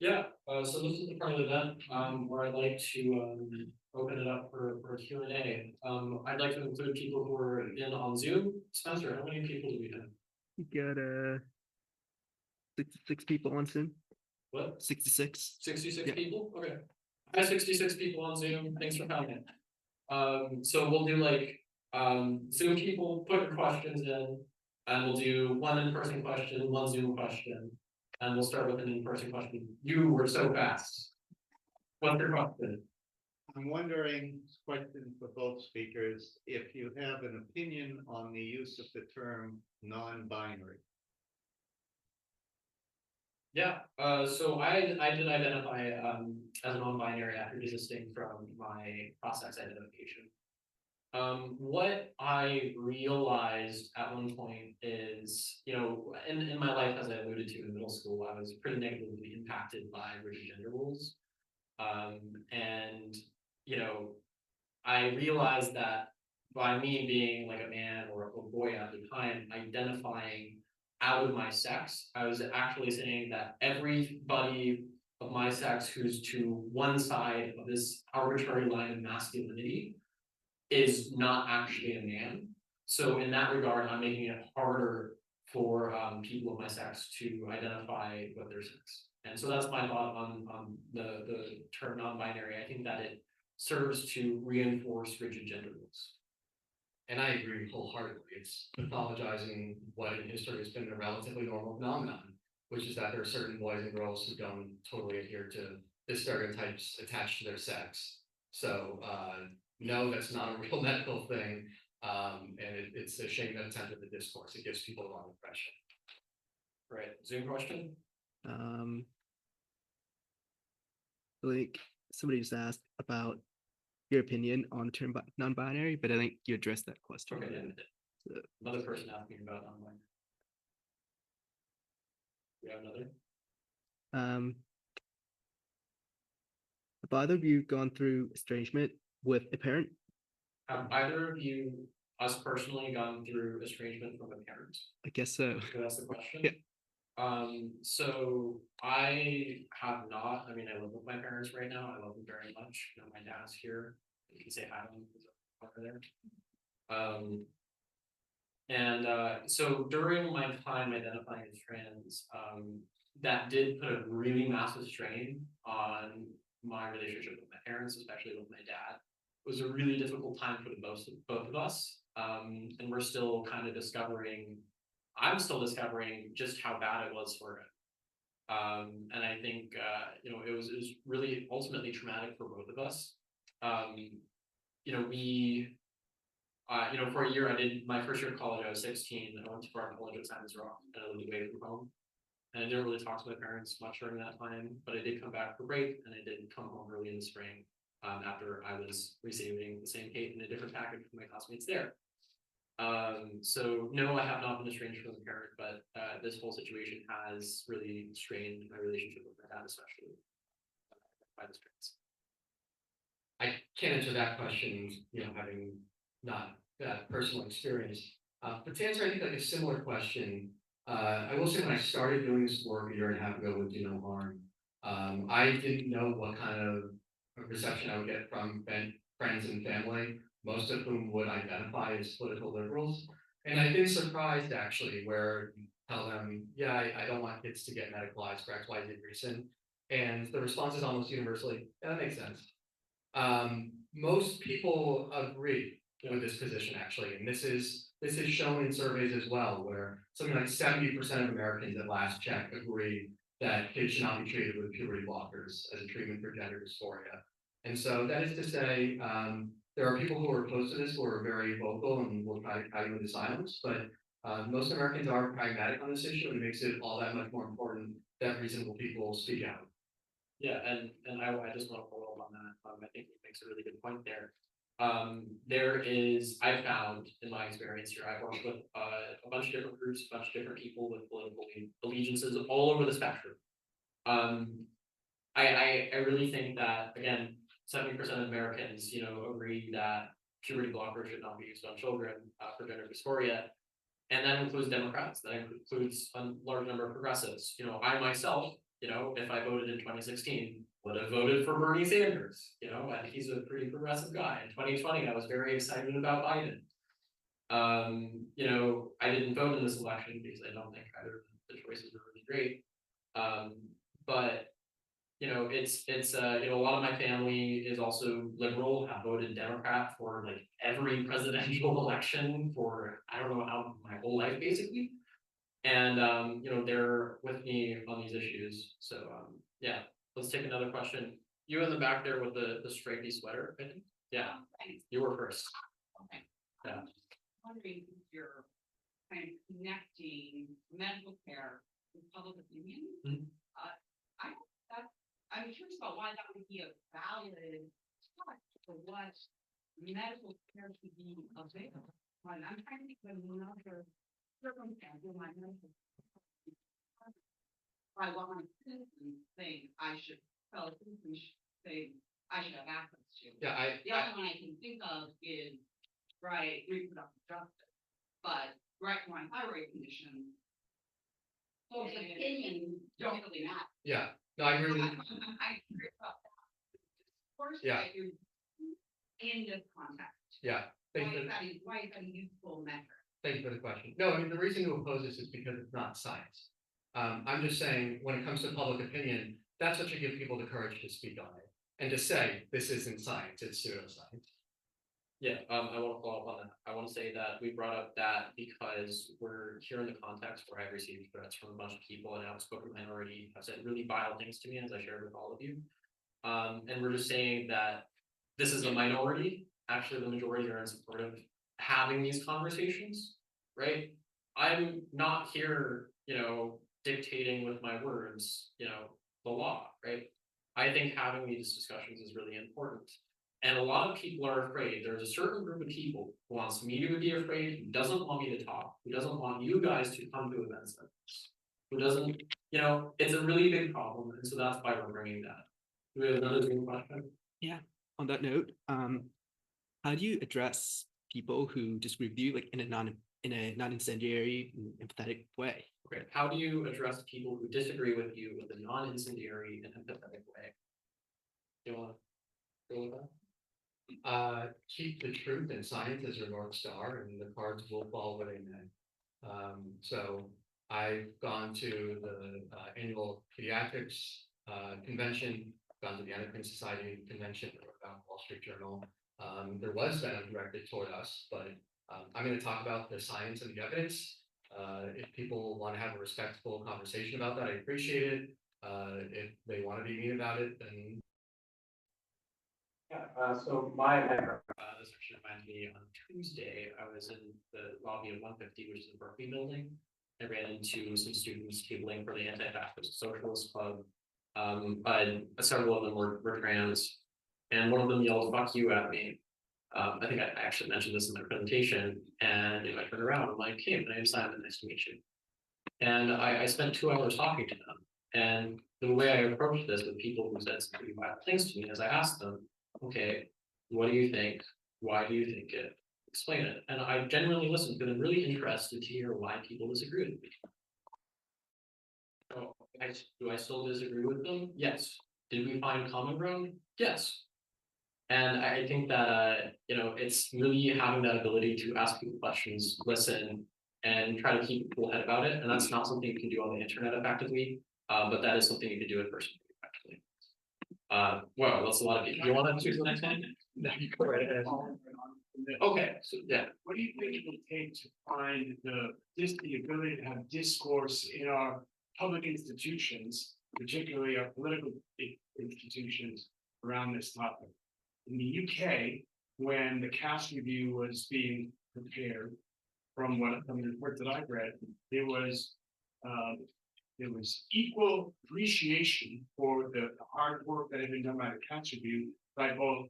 Yeah, so this is the part of the event where I'd like to open it up for Q&A. I'd like to include people who are in on Zoom. Spencer, how many people do we have? You got 66 people on Zoom. What? 66. 66 Yeah. people? Okay. I have 66 people on Zoom. Thanks for coming. So we'll do like Zoom people put your questions in, and we'll do one in-person question, one Zoom question, and we'll start with an in-person question. You were so fast. What's your question? I'm wondering, question for both speakers, if you have an opinion on the use of the term non-binary. Yeah, so I did identify as a non-binary after desisting from my cross-sex identification. What I realized at one point is, you know, in my life, as I alluded to in middle school, I was pretty negatively impacted by rigid gender roles. And, you know, I realized that by me being like a man or a boy at the time, identifying out of my sex, I was actually saying that everybody of my sex who's to one side of this arbitrary line of masculinity is not actually a man. So in that regard, I'm making it harder for people of my sex to identify with their sex. And so that's my thought on the term non-binary. I think that it serves to reinforce rigid gender roles. And I agree wholeheartedly. It's pathologizing what in history has been a relatively normal phenomenon, which is that there are certain boys and girls who don't totally adhere to the stereotypes attached to their sex. So no, that's not a real medical thing. And it's a shame that it's entered the discourse. It gives people the wrong impression. Right. Zoom question? Like somebody just asked about your opinion on the term non-binary, but I think you addressed that question. Okay, yeah. So, another person asking about non-binary. We have another. Have either of you gone through estrangement with a parent? Have either of you, us personally, gone through estrangement from a parent? I guess so. That's the question. Yeah. So I have not. I mean, I live with my parents right now. I love them very much. You know, my dad's here. You can say hi to him over there. So during my time identifying as trans, that did put a really massive strain on my relationship with my parents, especially with my dad. It was a really difficult time for both of us, and we're still kind of discovering. I'm still discovering just how bad it was for him, and I think you know it was really ultimately traumatic for both of us. You know, you know, for a year I did my first year of college. I was 16. I went to Barton College at Simon's Rock, and I lived away from home. And I didn't really talk to my parents much during that time, but I did come back for break, and I did come home early in the spring after I was receiving the same cake in a different package from my classmates there. So no, I have not been estranged from a parent, but this whole situation has really strained my relationship with my dad, especially by this parents. I can't answer that question, you know, having not that personal experience. But to answer, I think, like a similar question, I will say when I started doing this work a year and a half ago with Do No Harm, I didn't know what kind of reception I would get from friends and family, most of whom would identify as political liberals. And I've been surprised actually, where you tell them, yeah, I don't want kids to get medicalized for XYZ reason. And the response is almost universally, yeah, that makes sense. Most people agree with this position actually, and this is shown in surveys as well, where something like 70% of Americans at last check agree that kids should not be treated with puberty blockers as a treatment for gender dysphoria. And so that is to say, there are people who are opposed to this who are very vocal and will try to cut you into silence, but most Americans are pragmatic on this issue, and it makes it all that much more important that reasonable people speak out. Yeah, and I just want to follow up on that. I think it makes a really good point there. There is, I found in my experience here, I've worked with a bunch of different groups, a bunch of different people with political allegiances all over the spectrum. I really think that, again, 70% of Americans, you know, agree that puberty blockers should not be used on children for gender dysphoria. And that includes Democrats, that includes a large number of progressives. You know, I myself you know, if I voted in 2016, would have voted for Bernie Sanders. You know, I think he's a pretty progressive guy. In 2020, I was very excited about Biden. You know, I didn't vote in this election because I don't think either of the choices were really great. But you know, it's you know, a lot of my family is also liberal, have voted Democrat for like every presidential election for I don't know how my whole life basically. And you know, they're with me on these issues. So yeah, let's take another question. You in the back there with the stripy sweater, I think. Yeah, Thanks. you were first. Okay. Yeah. I'm just wondering if you're kind of connecting medical care with public opinion. Mhm. I'm curious about why that would be a valid test for what medical care should be available. And I'm trying to think of another circumstance in my medical. I want my citizens saying I should, fellow citizens should say I should have access to. Yeah, The only one I can think of is, right, reproductive justice, but right, my thyroid condition. Folks' opinions don't really matter. yeah, no, I really, I'm curious about that. First, Yeah. like, you're in this context. yeah. Why Thank you, is that a useful metric? thank you for the question. No, I mean, the reason to oppose this is because it's not science. I'm just saying, when it comes to public opinion, that's what should give people the courage to speak on it. And to say, this isn't science, it's pseudoscience. Yeah, I want to follow up on that. I want to say that we brought up that because we're here in the context where I've received threats from a bunch of people and outspoken minority have said really vile things to me, as I shared with all of you. And we're just saying that this is a minority. Actually, the majority are in support of having these conversations, right? I'm not here, you know, dictating with my words, you know, the law, right? I think having these discussions is really important. And a lot of people are afraid. There's a certain group of people who wants me to be afraid, who doesn't want me to talk, who doesn't want you guys to come to events like this, who doesn't, you know, it's a really big problem. And so that's why we're bringing that. Do we have another Zoom question? On that note, how do you address people who disagree with you, like in a non-incendiary and empathetic way? Okay, how do you address people who disagree with you with a non-incendiary and empathetic way? Do you want to go with that? Keep the truth and science as your North Star, and the cards will fall where they may. So I've gone to the annual pediatrics convention, gone to the Endocrine Society convention, about Wall Street Journal. There was venom directed toward us, but I'm going to talk about the science and the evidence. If people want to have a respectful conversation about that, I appreciate it. If they want to be mean about it, then Yeah, so my background, this actually reminds me on Tuesday, I was in the lobby of 150, which is the Berklee building. I ran into some students tabling for the Anti-Fascist Socialist Club. Several of them were trans, and one of them yelled "fuck you" at me. I think I actually mentioned this in my presentation, and I turned around, I'm like, "Hey, my name's Simon, nice to meet you." And I spent 2 hours talking to them. And the way I approached this with people who said some pretty violent things to me is I asked them, okay, what do you think? Why do you think it? Explain it. And I genuinely listened because I'm really interested to hear why people disagree with me. So, do I still disagree with them? Yes. Did we find common ground? Yes. And I think that you know, it's really having that ability to ask people questions, listen, and try to keep a cool head about it. And that's not something you can do on the internet effectively, but that is something you can do in person effectively. Well, that's a lot of people. You want to choose the next one? no, you go right ahead. Okay, so yeah. What do you think it will take to find the ability to have discourse in our public institutions, particularly our political institutions, around this topic? In the UK, when the Cass review was being prepared, from the report that I've read, there was equal appreciation for the hard work that had been done by the Cass review by both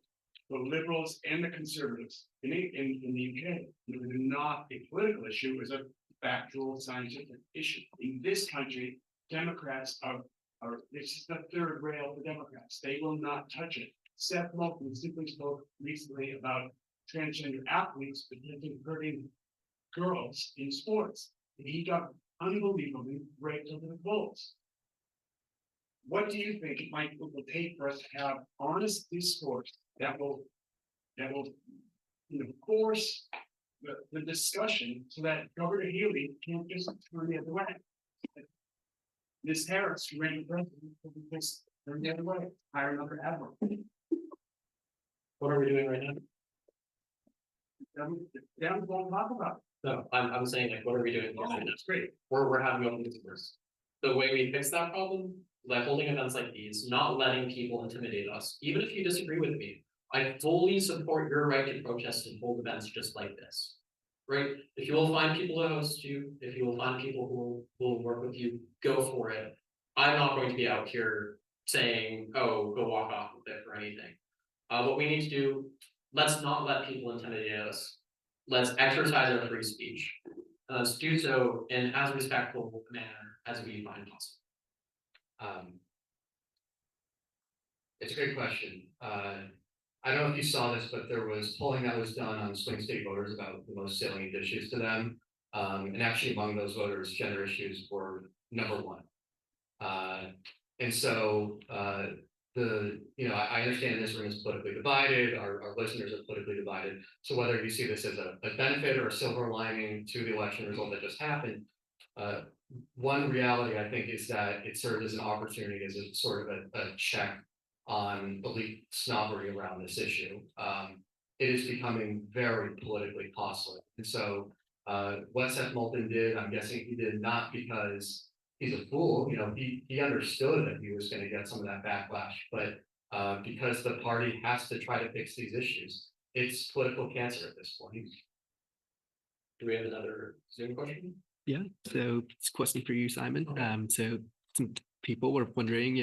the liberals and the conservatives in the UK. It was not a political issue, it was a factual scientific issue. In this country, Democrats are this is the third rail for Democrats. They will not touch it. Seth Moulton simply spoke recently about transgender athletes potentially hurting girls in sports. And he got unbelievably raked over the coals. what do you think it will take for us to have honest discourse that will, force the discussion so that Governor Healy can't just turn the other way? Ms. Harris, who ran the president, will just turn the other way, hire another admiral. What are we doing right now? Them won't talk about it. No, I'm saying like, what are we doing Oh, right now? that's great. We're having open discourse. The way we fix that problem, like holding events like these, not letting people intimidate us, even if you disagree with me. I fully support your right to protest and hold events just like this. Right? If you will find people to host you, if you will find people who will work with you, go for it. I'm not going to be out here saying, oh, go walk off with it or anything. What we need to do, let's not let people intimidate us. Let's exercise our free speech. Let's do so in as respectful manner as we find possible. It's a great question. I don't know if you saw this, but there was polling that was done on swing state voters about the most salient issues to them. And actually among those voters, gender issues were number one. And so I understand this room is politically divided, our listeners are politically divided. So whether you see this as a benefit or a silver lining to the election result that just happened, one reality I think is that it served as an opportunity as a sort of a check on elite snobbery around this issue. It is becoming very politically costly. And so what Seth Moulton did, I'm guessing he did not because he's a fool, he understood that he was going to get some of that backlash, but because the party has to try to fix these issues, it's political cancer at this point. Do we have another Zoom question? Yeah, so it's a question for you, Simon. So some people were wondering,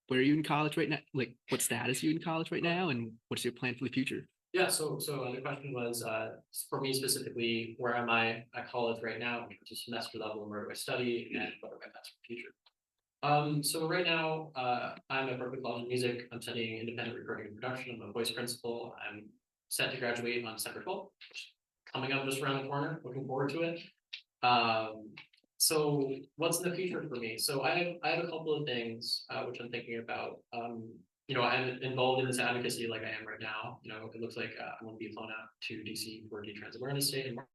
where are you in college right now? Like, what status are you in college right now, and what's your plan for the future? Yeah, so the question was, for me specifically, where am I at college right now in terms of semester level, and where do I study, and what are my plans for the future? So right now, I'm at Berklee College of Music. I'm studying independent recording and production. I'm a voice principal. I'm set to graduate on December 12th, coming up just around the corner. Looking forward to it. So what's in the future for me? So I have a couple of things which I'm thinking about. I'm involved in this advocacy like I am right now. It looks like I'm going to be flown out to DC for Detrans Awareness Day in March.